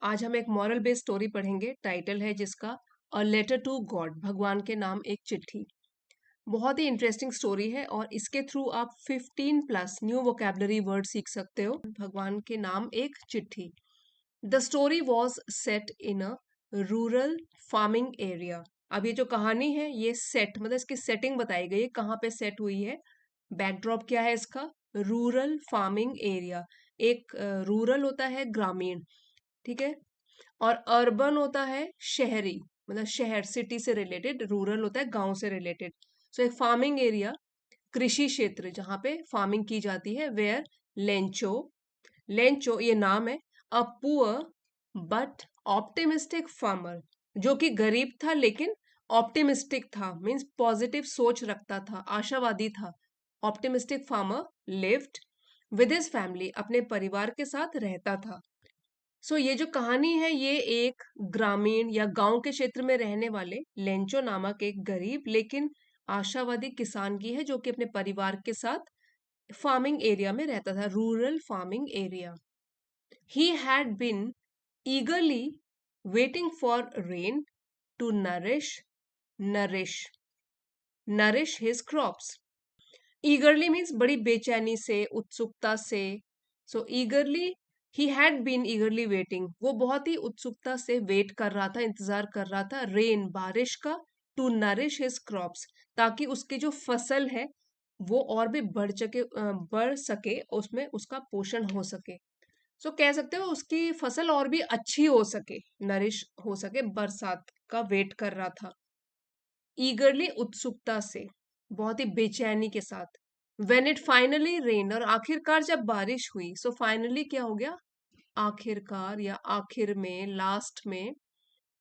आज हम एक मॉरल बेस्ड स्टोरी पढ़ेंगे। टाइटल है जिसका अ लेटर टू गॉड, भगवान के नाम एक चिट्ठी। बहुत ही इंटरेस्टिंग स्टोरी है और इसके थ्रू आप 15 प्लस न्यू वोकेबलरी वर्ड सीख सकते हो। भगवान के नाम एक चिट्ठी। The story was set in a rural farming area. अब ये जो कहानी है ये सेट मतलब इसकी सेटिंग बताई गई है, कहाँ पे सेट हुई है, बैकड्रॉप क्या है इसका, रूरल फार्मिंग एरिया। एक रूरल होता है ग्रामीण, ठीक है, और अर्बन होता है शहरी, मतलब शहर सिटी से रिलेटेड, रूरल होता है गांव से रिलेटेड। सो एक फार्मिंग एरिया, कृषि क्षेत्र जहां पे फार्मिंग की जाती है, वेयर लेंचो, लेंचो ये नाम है, a poor but optimistic farmer, जो कि गरीब था लेकिन ऑप्टिमिस्टिक था, मींस पॉजिटिव सोच रखता था, आशावादी था। Optimistic farmer lived with his family, अपने परिवार के साथ रहता था। ये जो कहानी है ये एक ग्रामीण या गांव के क्षेत्र में रहने वाले लेंचो नामक एक गरीब लेकिन आशावादी किसान की है, जो कि अपने परिवार के साथ फार्मिंग एरिया में रहता था, rural farming area. He had been eagerly waiting for rain to nourish nourish his crops. Eagerly means बड़ी बेचैनी से, उत्सुकता से। Eagerly, he had been eagerly waiting, वो बहुत ही उत्सुकता से वेट कर रहा था, इंतजार कर रहा था, रेन बारिश का, टू नरिश हिज क्रॉप्स, ताकि उसकी जो फसल है वो और भी बढ़ सके, उसमें उसका पोषण हो सके। कह सकते हो उसकी फसल और भी अच्छी हो सके, नरिश हो सके, बरसात का वेट कर रहा था। ईगरली उत्सुकता से, बहुत ही बेचैनी के साथ। वेन इट फाइनली रेन, और आखिरकार जब बारिश हुई, फाइनली क्या हो गया, आखिरकार या आखिर में, लास्ट में,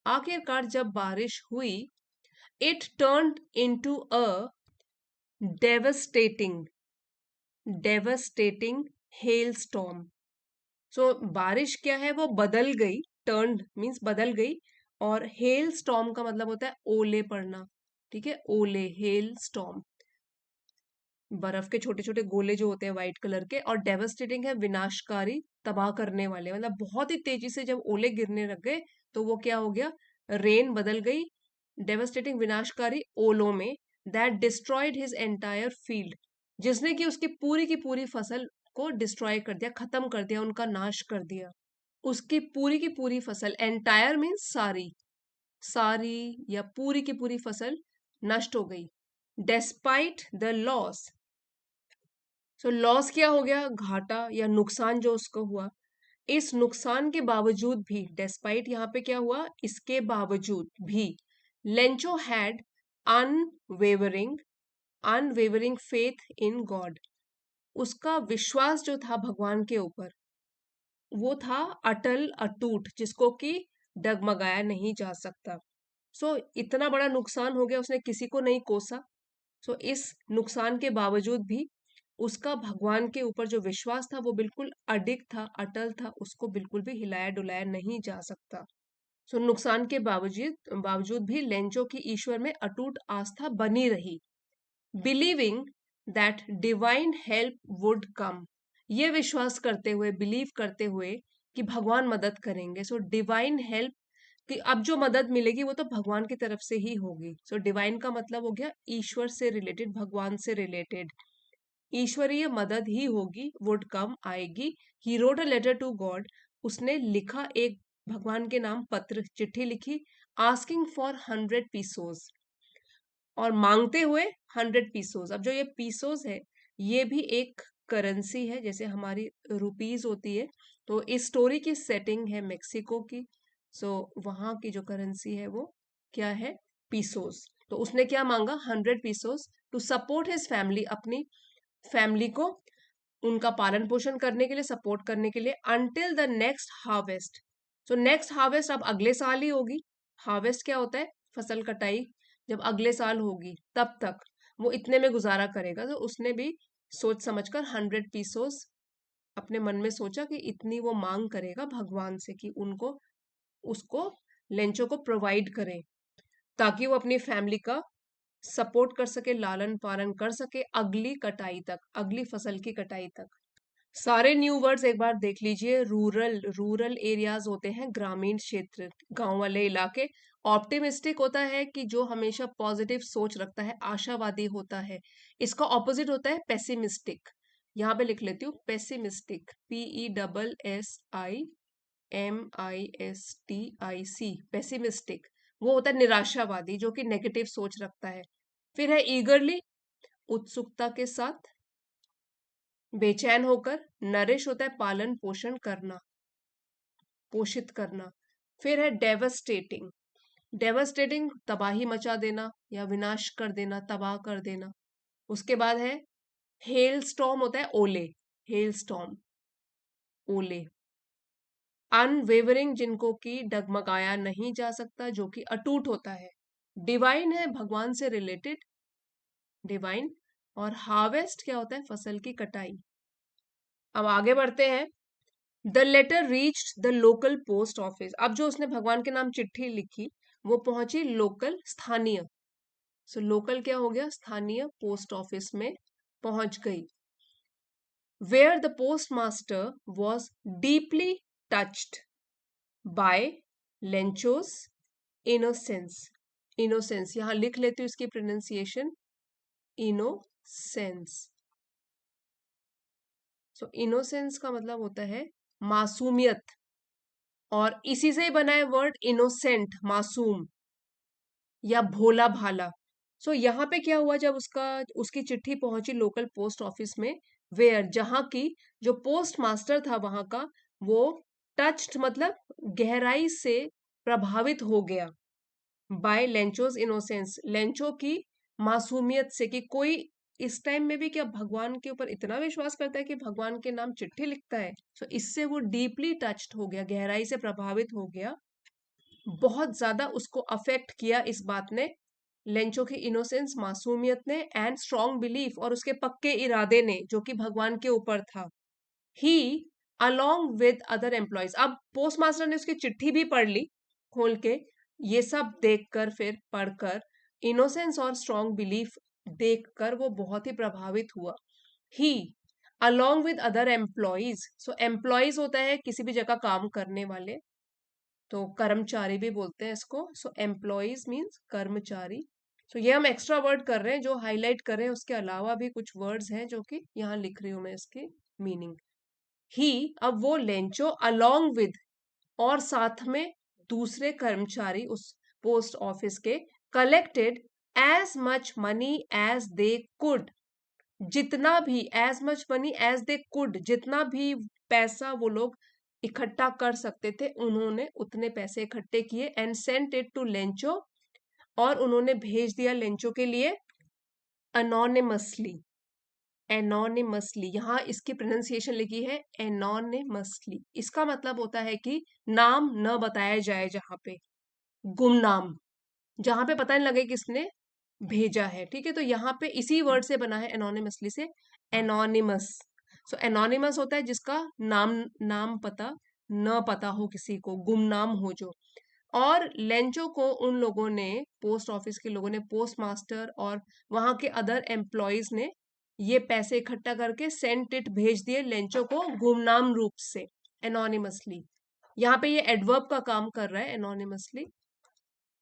आखिरकार जब बारिश हुई, it turned into a devastating devastating hello storm. बारिश क्या है, वो बदल गई, टर्न्ड मीन्स बदल गई, और हेल स्टॉर्म का मतलब होता है ओले पड़ना, ठीक है, ओले, हेल स्टॉर्म, बर्फ के छोटे छोटे गोले जो होते हैं व्हाइट कलर के, और डेवस्टेटिंग है विनाशकारी, तबाह करने वाले, मतलब बहुत ही तेजी से जब ओले गिरने लग गए तो वो क्या हो गया, रेन बदल गई डेवस्टेटिंग विनाशकारी ओलों में, that destroyed his entire field, जिसने कि उसकी पूरी फसल को डिस्ट्रॉय कर दिया, खत्म कर दिया, उनका नाश कर दिया। उसकी पूरी की पूरी फसल, एंटायर मीन्स सारी, सारी या पूरी की पूरी फसल नष्ट हो गई। डेस्पाइट द लॉस, लॉस क्या हो गया, घाटा या नुकसान जो उसको हुआ। इस नुकसान के बावजूद भी, डेस्पाइट यहाँ पे क्या हुआ, इसके बावजूद भी, Lencho had unwavering unwavering faith in God, उसका विश्वास जो था भगवान के ऊपर, वो था अटल अटूट, जिसको कि डगमगाया नहीं जा सकता। इतना बड़ा नुकसान हो गया, उसने किसी को नहीं कोसा। इस नुकसान के बावजूद भी उसका भगवान के ऊपर जो विश्वास था वो बिल्कुल अडिग था, अटल था, उसको बिल्कुल भी हिलाया डुलाया नहीं जा सकता। नुकसान के बावजूद बावजूद भी लेंचो की ईश्वर में अटूट आस्था बनी रही। Believing that divine help would come, ये विश्वास करते हुए, बिलीव करते हुए कि भगवान मदद करेंगे। डिवाइन हेल्प, कि अब जो मदद मिलेगी वो तो भगवान की तरफ से ही होगी। डिवाइन का मतलब हो गया ईश्वर से रिलेटेड, भगवान से रिलेटेड, ईश्वरीय मदद ही होगी, वुड कम, आएगी। He wrote a letter to God, उसने लिखा एक भगवान के नाम पत्र, चिट्ठी लिखी, आस्किंग फॉर 100 पीसोस, और मांगते हुए 100 पीसोस। अब जो ये पीसोस है ये भी एक करेंसी है, जैसे हमारी रुपीज होती है। तो इस स्टोरी की सेटिंग है मेक्सिको की। वहां की जो करेंसी है वो क्या है, पीसोस। तो उसने क्या मांगा, 100 pesos, to support his family, अपनी फैमिली को उनका पालन पोषण करने के लिए, सपोर्ट करने के लिए, until the next harvest. Next harvest अब अगले साल ही होगी। हार्वेस्ट क्या होता है, फसल कटाई, जब अगले साल होगी तब तक वो इतने में गुजारा करेगा। उसने भी सोच समझकर 100 पीसोस अपने मन में सोचा कि इतनी वो मांग करेगा भगवान से कि उनको, उसको, लेंचो को प्रोवाइड करें, ताकि वो अपनी फैमिली का सपोर्ट कर सके, लालन पालन कर सके, अगली कटाई तक, अगली फसल की कटाई तक। सारे न्यू वर्ड्स एक बार देख लीजिए। रूरल, रूरल एरियाज होते हैं ग्रामीण क्षेत्र, गांव वाले इलाके। ऑप्टिमिस्टिक होता है कि जो हमेशा पॉजिटिव सोच रखता है, आशावादी होता है। इसका ऑपोजिट होता है पेसिमिस्टिक। यहाँ पे लिख लेती हूँ, पेसिमिस्टिक, PESSIMISTIC, पेसिमिस्टिक। वो होता है निराशावादी, जो कि नेगेटिव सोच रखता है। फिर है ईगरली, उत्सुकता के साथ। बेचैन होकर, नरिश होता है पालन पोषण करना, पोषित करना। फिर है डेवस्टेटिंग, डेवस्टेटिंग तबाही मचा देना या विनाश कर देना, तबाह कर देना। उसके बाद है हेल स्टॉर्म, होता है ओले, हेल स्टॉर्म, ओले। अनवेवरिंग, जिनको कि डगमगाया नहीं जा सकता, जो कि अटूट होता है। डिवाइन है भगवान से रिलेटेड, डिवाइन। और हार्वेस्ट क्या होता है, फसल की कटाई। अब आगे बढ़ते हैं। The letter reached the local post office. अब जो उसने भगवान के नाम चिट्ठी लिखी, वो पहुंची लोकल, स्थानीय। सो लोकल क्या हो गया, स्थानीय पोस्ट ऑफिस में पहुंच गई। Where the post master was deeply touched by Lencho's innocence. Innocence यहां लिख लेती हूँ इसकी प्रोनाउंसिएशन, इनोसेंस। सो इनोसेंस का मतलब होता है मासूमियत, और इसी से ही बना है वर्ड इनोसेंट, मासूम या भोला भाला। सो यहाँ पे क्या हुआ, जब उसकी चिट्ठी पहुंची लोकल पोस्ट ऑफिस में, वेयर, जहां की जो पोस्ट मास्टर था वहां का, वो टच्ड मतलब गहराई से प्रभावित हो गया, बाय लेंचोस इनोसेंस, लेंचो की मासूमियत से, कि कोई इस टाइम में भी क्या भगवान के ऊपर इतना विश्वास करता है कि भगवान के नाम चिट्ठी लिखता है। सो इससे वो डीपली टच्ड हो गया, गहराई से प्रभावित हो गया, बहुत ज्यादा उसको अफेक्ट किया इस बात ने, लेंचो की इनोसेंस, मासूमियत ने, एंड स्ट्रॉन्ग बिलीफ, और उसके पक्के इरादे ने, जो कि भगवान के ऊपर था। ही अलोंग विद अदर एम्प्लॉयज, अब पोस्ट मास्टर ने उसकी चिट्ठी भी पढ़ ली खोल के, ये सब देखकर, फिर पढ़कर, इनोसेंस और स्ट्रॉन्ग बिलीफ देखकर वो बहुत ही प्रभावित हुआ। He along with other employees, so employees होता है किसी भी जगह काम करने वाले, तो कर्मचारी भी बोलते हैं इसको। सो एम्प्लॉयज मीन्स कर्मचारी। सो ये हम एक्स्ट्रा वर्ड कर रहे हैं, जो हाईलाइट कर रहे हैं, उसके अलावा भी कुछ वर्ड्स हैं जो कि यहाँ लिख रही हूं मैं इसके मीनिंग। ही, अब वो लेंचो अलोंग विद, और साथ में दूसरे कर्मचारी उस पोस्ट ऑफिस के, collected as much money as they could, जितना भी, as much money as they could, जितना भी पैसा वो लोग इकट्ठा कर सकते थे, उन्होंने उतने पैसे इकट्ठे किए, and sent it to Lencho, और उन्होंने भेज दिया लेंचो के लिए, अनोनिमसली, एनोनिमसली, यहाँ इसकी प्रोनाउंसिएशन लिखी है एनोनिमसली। इसका मतलब होता है कि नाम न बताया जाए, जहां पे गुमनाम, जहां पे पता नहीं लगे किसने भेजा है, ठीक है। तो यहाँ पे इसी वर्ड से बना है एनोनिमसली से, एनोनिमस। सो एनोनिमस होता है जिसका नाम, नाम पता न पता हो किसी को, गुमनाम हो जो। और लेंचो को उन लोगों ने, पोस्ट ऑफिस के लोगों ने, पोस्ट मास्टर और वहां के अदर एम्प्लॉयज ने ये पैसे इकट्ठा करके सेंट इट, भेज दिए लेंचो को, गुमनाम रूप से, एनोनिमसली। यहाँ पे ये एडवर्ब का काम कर रहा है, एनोनिमसली।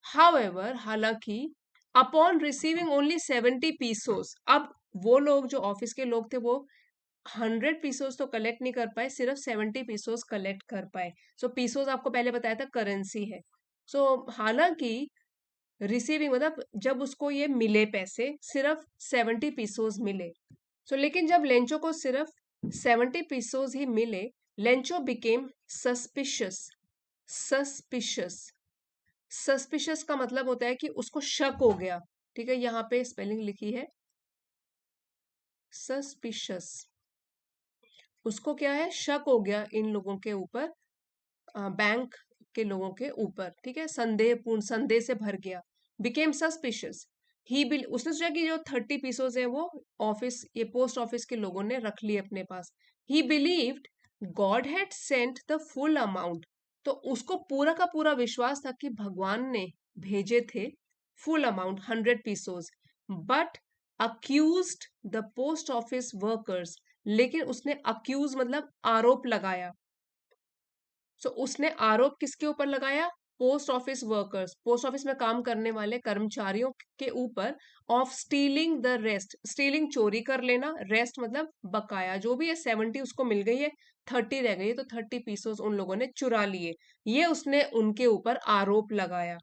हाउएवर, हालांकि, अपॉन रिसीविंग ओनली 70 पीसोस, अब वो लोग जो ऑफिस के लोग थे, वो 100 पीसोस तो कलेक्ट नहीं कर पाए, सिर्फ 70 पीसोस कलेक्ट कर पाए। सो पीसोस आपको पहले बताया था करेंसी है। सो हालांकि रिसीविंग मतलब जब उसको ये मिले पैसे, सिर्फ 70 पीसोस मिले। सो लेकिन जब लेंचो को सिर्फ 70 पीसोस ही मिले, Lencho became suspicious. Suspicious, suspicious का मतलब होता है कि उसको शक हो गया, ठीक है। यहाँ पे स्पेलिंग लिखी है सस्पिशियस, उसको क्या है, शक हो गया इन लोगों के ऊपर, बैंक के लोगों के ऊपर, ठीक है। संदेहपूर्ण, संदेह से भर गया, बिकेम सस्पिशियस। ही बिल, उसने सोचा कि जो 30 पीसोस है वो ऑफिस, ये पोस्ट ऑफिस के लोगों ने रख लिए अपने पास। He believed God had sent the full amount, तो उसको पूरा का पूरा विश्वास था कि भगवान ने भेजे थे full amount, 100 pesos. But accused the post office workers, लेकिन उसने अक्यूज मतलब आरोप लगाया। सो उसने आरोप किसके ऊपर लगाया? Post office workers, post office में काम करने वाले कर्मचारियों के ऊपर, of stealing the rest, stealing चोरी कर लेना, रेस्ट मतलब बकाया, जो भी है 70 उसको मिल गई है, 30 रह गई है, तो 30 पीसेस उन लोगों ने चुरा लिए। ये उसने उनके ऊपर आरोप लगाया।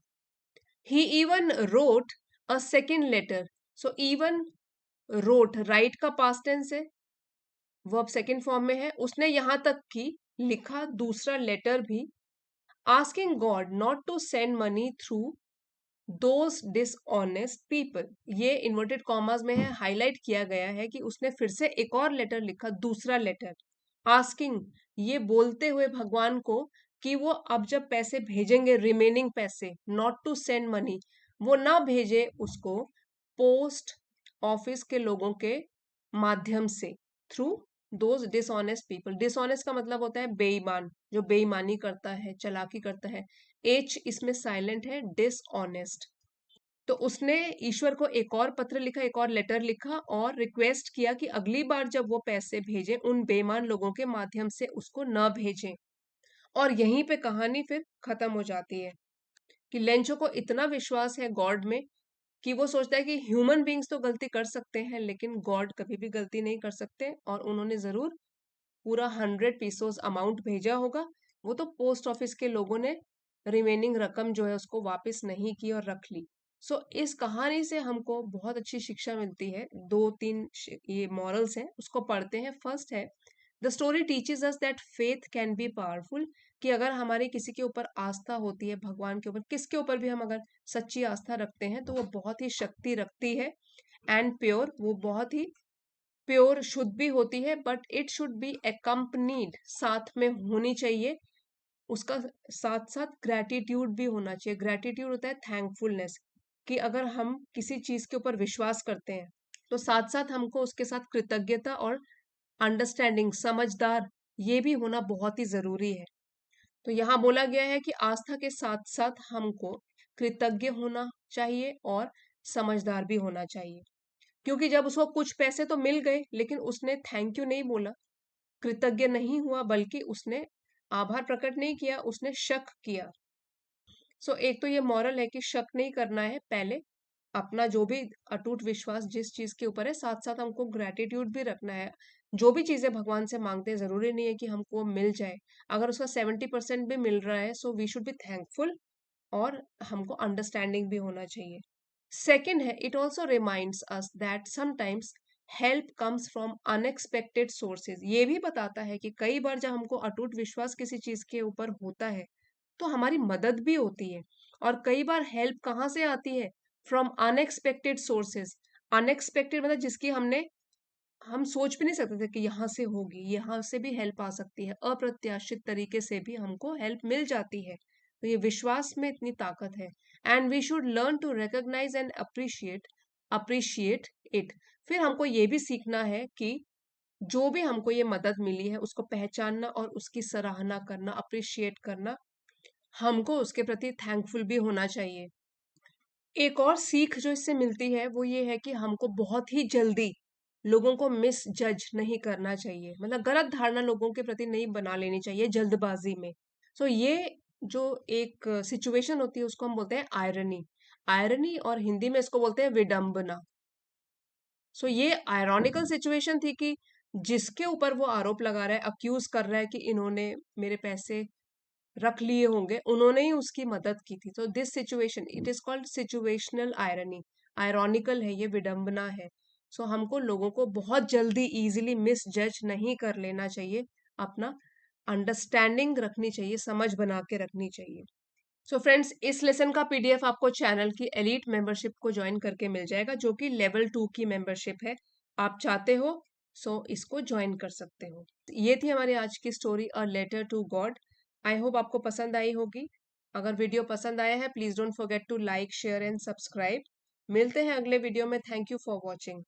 He even wrote a second letter. So even wrote, write का पास्ट टेंस है, वर्ब सेकंड फॉर्म में है, उसने यहां तक कि लिखा दूसरा लेटर भी, asking God not to send money through those dishonest people. ये इन्वर्टेड कॉमास में है, हाईलाइट किया गया है कि उसने फिर से एक और लेटर लिखा, दूसरा लेटर, आस्किंग, ये बोलते हुए भगवान को कि वो अब जब पैसे भेजेंगे, रिमेनिंग पैसे, नॉट टू सेंड मनी, वो ना भेजे उसको पोस्ट ऑफिस के लोगों के माध्यम से, through those dishonest people. Dishonest का मतलब होता है बेईमान, जो बेईमानी करता है, चालाकी करता है। एच इसमें साइलेंट है, डिसऑनेस्ट। तो उसने ईश्वर को एक और पत्र लिखा, एक और लेटर लिखा और रिक्वेस्ट किया कि अगली बार जब वो पैसे भेजें, उन बेईमान लोगों के माध्यम से उसको न भेजें। और यहीं पे कहानी फिर खत्म हो जाती है कि लेंचो को इतना विश्वास है गॉड में कि वो सोचता है कि ह्यूमन बीइंग्स तो गलती कर सकते हैं, लेकिन गॉड कभी भी गलती नहीं कर सकते, और उन्होंने जरूर पूरा 100 पीसोस अमाउंट भेजा होगा। वो तो पोस्ट ऑफिस के लोगों ने रिमेनिंग रकम जो है उसको वापस नहीं की और रख ली। सो इस कहानी से हमको बहुत अच्छी शिक्षा मिलती है। दो तीन ये मॉरल्स हैं, उसको पढ़ते हैं। फर्स्ट है, the story teaches us that faith can be powerful, कि अगर हमारी किसी के ऊपर आस्था होती है, भगवान के ऊपर, किसके ऊपर भी हम अगर सच्ची आस्था रखते हैं, तो वो बहुत ही शक्ति रखती है। एंड प्योर, वो बहुत ही प्योर, शुद्ध भी होती है, but it should be accompanied, साथ में होनी चाहिए उसका, साथ साथ ग्रेटिट्यूड भी होना चाहिए। ग्रेटिट्यूड होता है थैंकफुलनेस, कि अगर हम किसी चीज के ऊपर विश्वास करते हैं, तो साथ साथ हमको उसके साथ कृतज्ञता और अंडरस्टैंडिंग, समझदार, ये भी होना बहुत ही जरूरी है। तो यहाँ बोला गया है कि आस्था के साथ साथ हमको कृतज्ञ होना चाहिए और समझदार भी होना चाहिए। क्योंकि जब उसको कुछ पैसे तो मिल गए, लेकिन उसने थैंक यू नहीं बोला, कृतज्ञ नहीं हुआ, बल्कि उसने आभार प्रकट नहीं किया, उसने शक किया। सो एक तो ये मॉरल है कि शक नहीं करना है, पहले अपना जो भी अटूट विश्वास जिस चीज के ऊपर है, साथ साथ हमको ग्रेटिट्यूड भी रखना है। जो भी चीजें भगवान से मांगते हैं, जरूरी नहीं है कि हमको मिल जाए। अगर उसका 70% भी मिल रहा है, so we should be thankful, और हमको अंडरस्टैंडिंग भी होना चाहिए। सेकंड है, it also reminds us that sometimes help comes from unexpected sources. ये भी बताता है कि कई बार जब हमको अटूट विश्वास किसी चीज के ऊपर होता है, तो हमारी मदद भी होती है। और कई बार हेल्प कहाँ से आती है? From unexpected sources. अनएक्सपेक्टेड मतलब जिसकी हम सोच भी नहीं सकते थे कि यहाँ से होगी, यहाँ से भी हेल्प आ सकती है, अप्रत्याशित तरीके से भी हमको हेल्प मिल जाती है। तो ये विश्वास में इतनी ताकत है। And we should learn to recognise and appreciate it. फिर हमको ये भी सीखना है कि जो भी हमको ये मदद मिली है, उसको पहचानना और उसकी सराहना करना, अप्रिशिएट करना, हमको उसके प्रति थैंकफुल भी होना चाहिए। एक और सीख जो इससे मिलती है वो ये है कि हमको बहुत ही जल्दी लोगों को मिस जज नहीं करना चाहिए, मतलब गलत धारणा लोगों के प्रति नहीं बना लेनी चाहिए जल्दबाजी में। सो ये जो एक सिचुएशन होती है उसको हम बोलते हैं आयरनी। आयरनी, और हिंदी में इसको बोलते हैं विडंबना। सो ये आयरॉनिकल सिचुएशन थी कि जिसके ऊपर वो आरोप लगा रहा है, अक्यूज कर रहा है कि इन्होंने मेरे पैसे रख लिए होंगे, उन्होंने ही उसकी मदद की थी। तो this situation, it is called situational irony. Ironical है ये, विडंबना है। सो हमको लोगों को बहुत जल्दी इजीली मिस जज नहीं कर लेना चाहिए, अपना अंडरस्टैंडिंग रखनी चाहिए, समझ बना के रखनी चाहिए। सो फ्रेंड्स, इस लेसन का पीडीएफ आपको चैनल की एलीट मेंबरशिप को ज्वाइन करके मिल जाएगा, जो कि लेवल 2 की मेंबरशिप है। आप चाहते हो सो इसको ज्वाइन कर सकते हो। ये थी हमारी आज की story, a letter to God. I hope आपको पसंद आई होगी। अगर वीडियो पसंद आया है, please don't forget to like, share and subscribe. मिलते हैं अगले वीडियो में। Thank you for watching.